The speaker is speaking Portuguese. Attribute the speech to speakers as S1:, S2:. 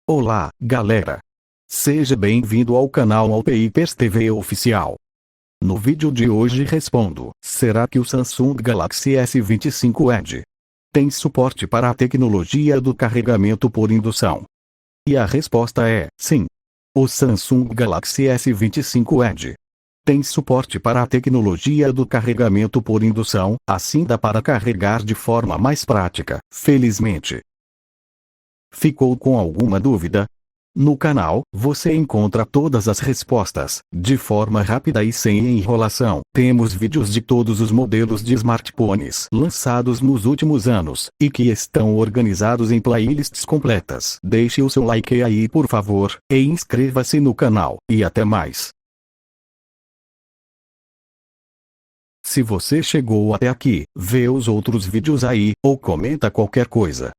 S1: Olá, galera! Seja bem-vindo ao canal Alpeipers TV Oficial. No vídeo de hoje respondo: será que o Samsung Galaxy S25 Edge tem suporte para a tecnologia do carregamento por indução? E a resposta é sim. O Samsung Galaxy S25 Edge tem suporte para a tecnologia do carregamento por indução, assim dá para carregar de forma mais prática, felizmente. Ficou com alguma dúvida? No canal, você encontra todas as respostas, de forma rápida e sem enrolação. Temos vídeos de todos os modelos de smartphones lançados nos últimos anos, e que estão organizados em playlists completas. Deixe o seu like aí por favor, e inscreva-se no canal, e até mais. Se você chegou até aqui, vê os outros vídeos aí, ou comenta qualquer coisa.